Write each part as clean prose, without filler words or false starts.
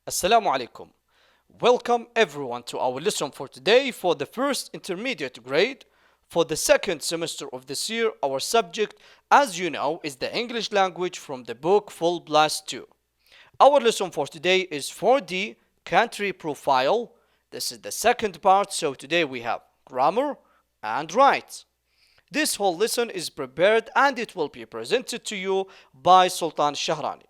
Assalamu alaikum. Welcome everyone to our lesson for today for the first intermediate grade for the second semester of this year. Our subject, as you know, is the English language from the book Full Blast 2. Our lesson for today is 4D country profile. This is the second part, so today we have grammar and right. This whole lesson is prepared and it will be presented to you by Sultan Shahrani.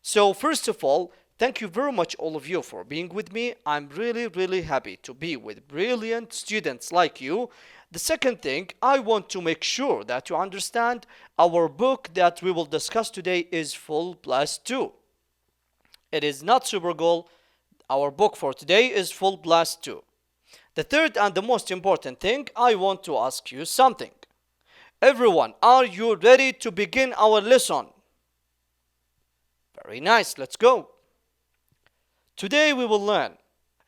So first of all, thank you very much all of you for being with me. I'm really happy to be with brilliant students like you. The second thing, I want to make sure that you understand our book that we will discuss today is Full Blast 2. It is not Super Goal. Our book for today is Full Blast 2. The third and the most important thing, I want to ask you something. Everyone, are you ready to begin our lesson? Very nice, let's go. Today we will learn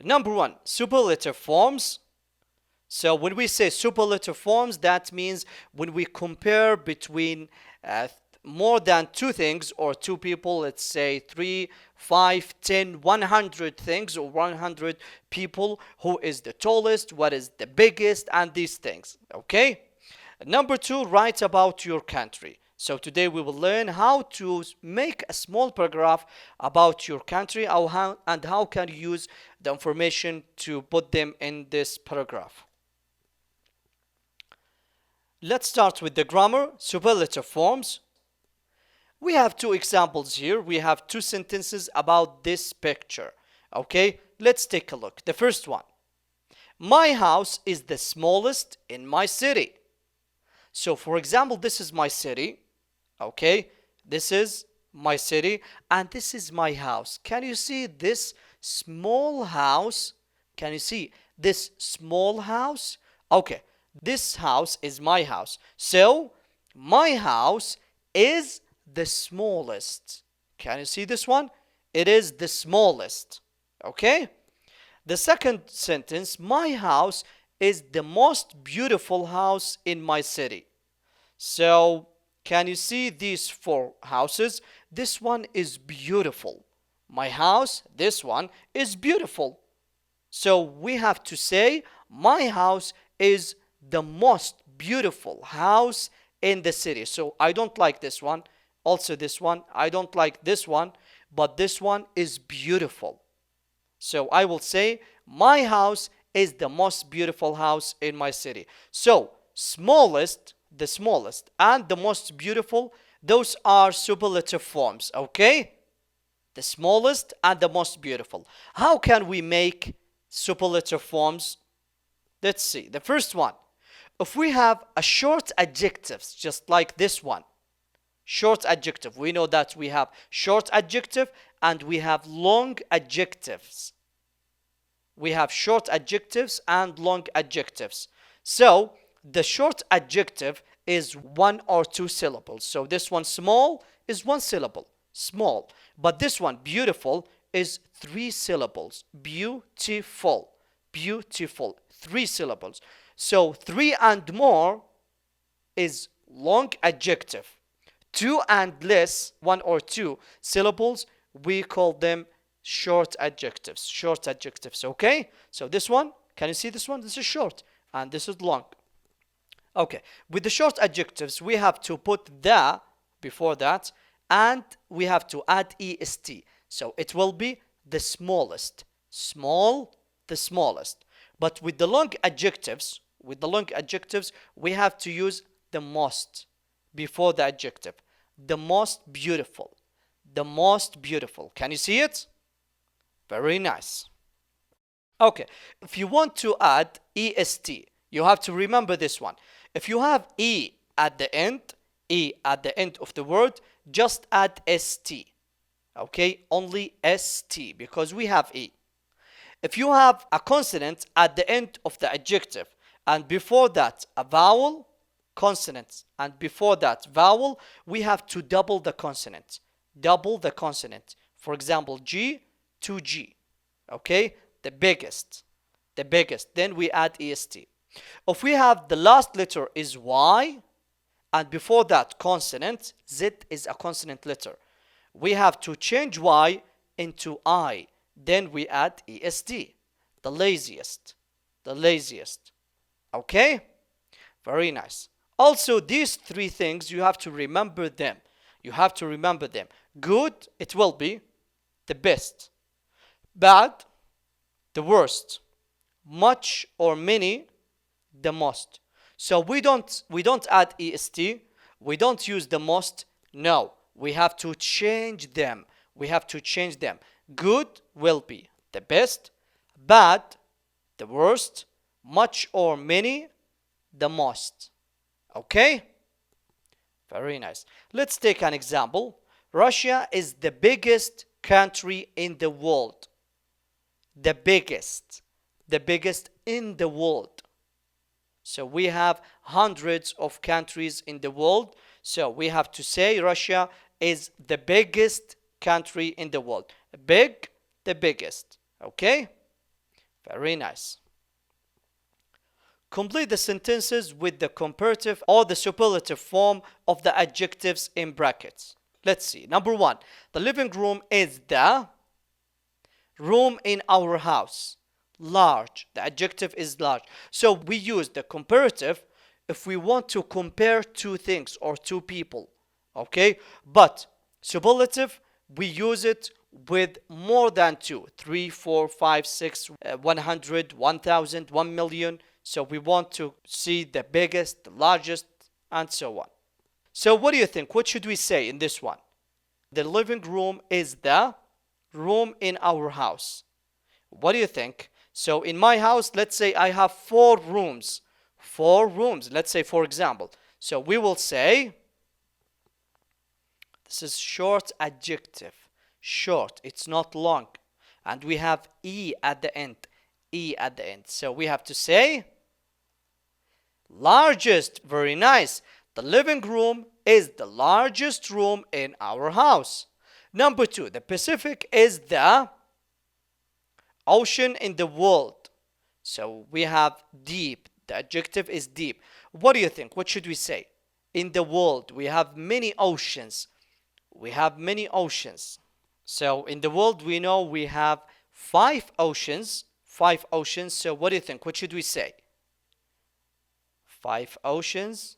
number one, superlative forms. So when we say superlative forms, that means when we compare between more than two things or two people, let's say 3, 5, 10, 100 things or 100 people, who is the tallest, what is the biggest, and these things. Okay? Number two, write about your country. So today we will learn how to make a small paragraph about your country and how can you use the information to put them in this paragraph. Let's start with the grammar, superlative forms. We have two examples here. We have two sentences about this picture. Okay, let's take a look. The first one. My house is the smallest in my city. So for example, this is my city. Okay, this is my city and this is my house. Can you see this small house? Can you see this small house? Okay, this house is my house. So my house is the smallest. Can you see this one? It is the smallest. Okay, the second sentence, my house is the most beautiful house in my city. So can you see these four houses? This one is beautiful. My house, this one, is beautiful. So we have to say, my house is the most beautiful house in the city. So I don't like this one. Also this one. I don't like this one. But this one is beautiful. So I will say, my house is the most beautiful house in my city. So smallest, the smallest, and the most beautiful, those are superlative forms. Okay, the smallest and the most beautiful. How can we make superlative forms? Let's see. The first one, if we have a short adjectives just like this one, short adjective, we know that we have short adjective and we have long adjectives. We have short adjectives and long adjectives. So the short adjective is 1 or 2 syllables. So this one, small, is 1 syllable, small. But this one, beautiful, is 3 syllables. Beautiful, beautiful, 3 syllables. So 3 and more is long adjective. 2 and less, 1 or 2 syllables, we call them short adjectives. Short adjectives, okay? So this one, can you see this one? This is short and this is long. Okay, with the short adjectives, we have to put the before that and we have to add est. So it will be the smallest. Small, the smallest. But with the long adjectives, we have to use the most before the adjective. The most beautiful. The most beautiful. Can you see it? Very nice. Okay, if you want to add est, you have to remember this one. If you have e at the end of the word, just add st. Okay, only st because we have e. If you have a consonant at the end of the adjective and before that a vowel, consonant, and before that vowel, we have to double the consonant. Double the consonant. For example, G to G. Okay, the biggest. Then we add est. If we have the last letter is Y and before that consonant, Z is a consonant letter. We have to change Y into I Then we add est, the laziest, the laziest. Okay? Very nice. Also, these three things, you have to remember them. You have to remember them. Good, it will be the best. Bad, the worst. Much or many, the most. So we don't add est. We don't use the most. No, we have to change them. We have to change them. Good will be the best. Bad, the worst. Much or many, the most. Okay? Very nice. Let's take an example. Russia is the biggest country in the world. The biggest. The biggest in the world. So we have hundreds of countries in the world. So we have to say Russia is the biggest country in the world. Big, the biggest. Okay? Very nice. Complete the sentences with the comparative or the superlative form of the adjectives in brackets. Let's see. Number one, the living room is the room in our house. Large. The adjective is large. So we use the comparative if we want to compare two things or two people. Okay? But superlative, we use it with more than two. 3, 4, 5, 6, 100, 1,000, 1 million. So we want to see the biggest, the largest, and so on. So what do you think? What should we say in this one? The living room is the room in our house. What do you think? So in my house, let's say I have 4 rooms. 4 rooms. Let's say, for example. So we will say, this is short adjective. Short. It's not long. And we have E at the end. E at the end. So we have to say largest. Very nice. The living room is the largest room in our house. Number 2, the Pacific is the ocean in the world. So we have deep. The adjective is deep. What do you think? What should we say? In the world, we have many oceans. We have many oceans. So in the world, we know we have 5 oceans. 5 oceans. So what do you think? What should we say? 5 oceans.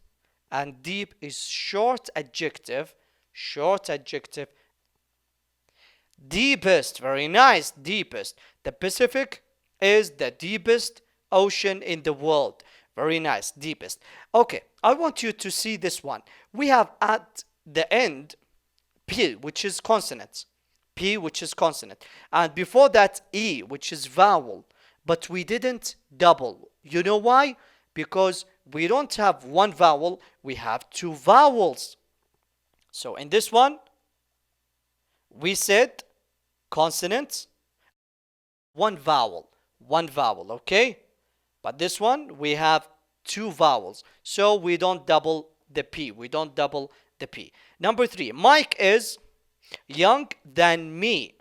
And deep is short adjective. Short adjective. Deepest. Very nice. Deepest. The Pacific is the deepest ocean in the world. Very nice. Deepest. Okay. I want you to see this one. We have at the end P, which is consonant. P, which is consonant. And before that, E, which is vowel. But we didn't double. You know why? Because we don't have one vowel. We have 2 vowels. So in this one, we said consonant, 1 vowel. 1 vowel, okay? But this one, we have 2 vowels. So we don't double the P. We don't double the P. Number 3, Mike is young than me.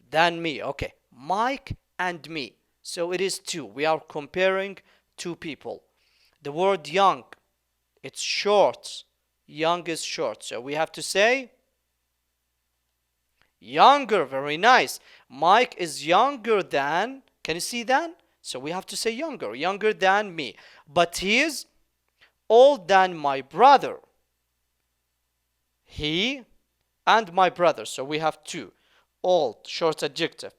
Than me, okay. Mike and me. So it is 2. We are comparing 2 people. The word young, it's short. Young is short. So we have to say younger. Very nice. Mike is younger than, can you see that? So we have to say younger. Younger than me. But he is older than my brother. He and my brother. So we have 2. Old, short adjective.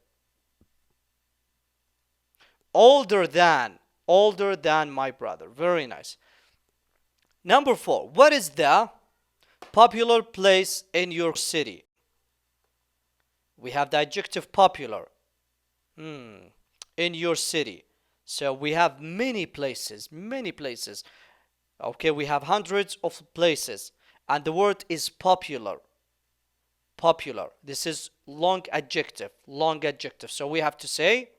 Older than my brother. Very nice. Number 4, what is the popular place in your city? We have the adjective popular. In your city. So we have many places. Many places. Okay, we have hundreds of places. And the word is popular. Popular. This is long adjective. Long adjective. So we have to say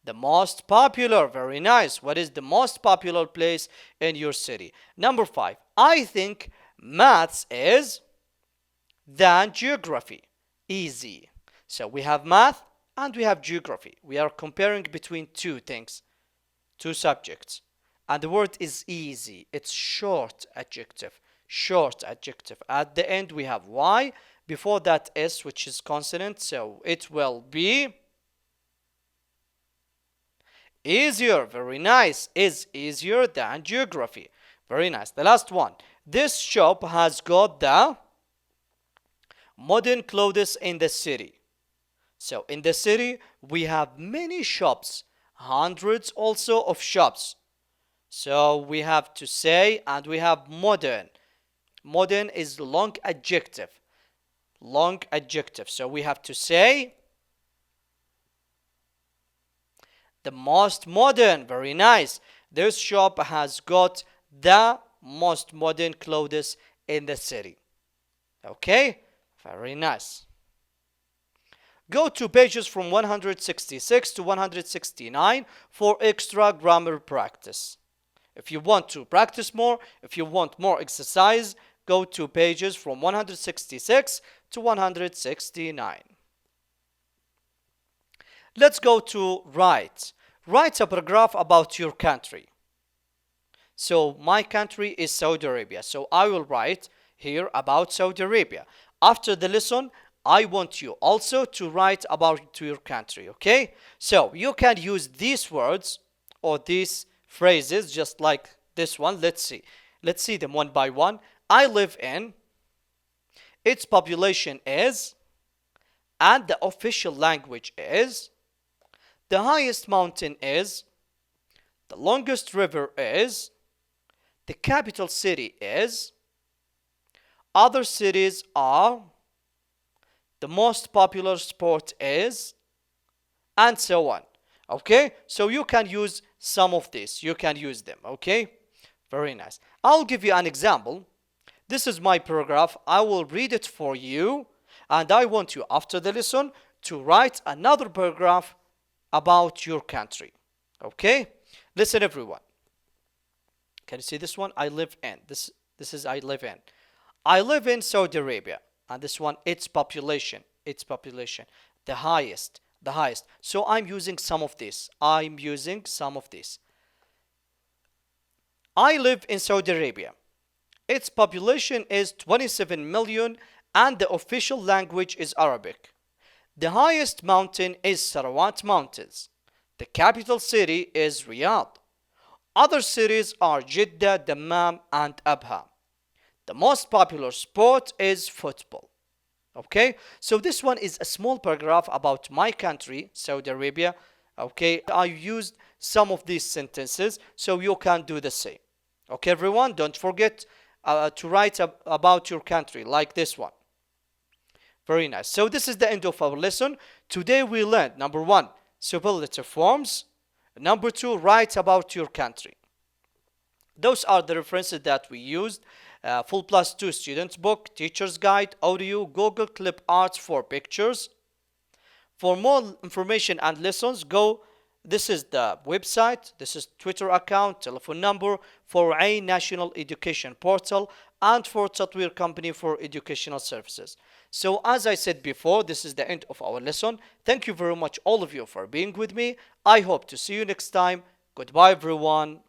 the most popular. Very nice. What is the most popular place in your city? Number 5. I think maths is than geography. Easy. So we have math and we have geography. We are comparing between 2 things. 2 subjects. And the word is easy. It's short adjective. Short adjective. At the end we have Y. before that S, which is consonant, so it will be easier. Very nice. Is easier than geography. Very nice. The last one. This shop has got the modern clothes in the city. So in the city, we have many shops, hundreds also of shops. So we have to say, and we have modern. Modern is long adjective. Long adjective. So we have to say the most modern. Very nice. This shop has got the most modern clothes in the city. Okay? Very nice. Go to pages from 166 to 169 for extra grammar practice. If you want to practice more, if you want more exercise, go to pages from 166 to 169. Let's go to write. Write a paragraph about your country. So my country is Saudi Arabia. So I will write here about Saudi Arabia. After the lesson, I want you also to write about your country, okay? So you can use these words or these phrases just like this one. Let's see. Let's see them one by one. I live in, its population is, and the official language is, the highest mountain is, the longest river is, the capital city is, other cities are, the most popular sport is, and so on. Okay, so you can use some of this. You can use them. Okay, very nice. I'll give you an example. This is my paragraph. I will read it for you, and I want you after the lesson to write another paragraph about your country. Okay, listen everyone. Can you see this one? I live in. This is I live in. I live in Saudi Arabia. And this one, its population, the highest. So I'm using some of this. I live in Saudi Arabia. Its population is 27 million and the official language is Arabic. The highest mountain is Sarawat Mountains. The capital city is Riyadh. Other cities are Jeddah, Dammam, and Abha. The most popular sport is football. Okay, so this one is a small paragraph about my country, Saudi Arabia. Okay, I used some of these sentences, so you can do the same. Okay, everyone, don't forget to write about your country like this one. Very nice. So this is the end of our lesson. Today we learned, number 1, superlative forms. Number 2, write about your country. Those are the references that we used. Full Plus 2 Students Book, Teacher's Guide, Audio, Google Clip Art for pictures. For more information and lessons, this is the website, this is Twitter account, telephone number for a National Education Portal and for Tatweer Company for Educational Services. So as I said before, this is the end of our lesson. Thank you very much all of you for being with me. I hope to see you next time. Goodbye everyone.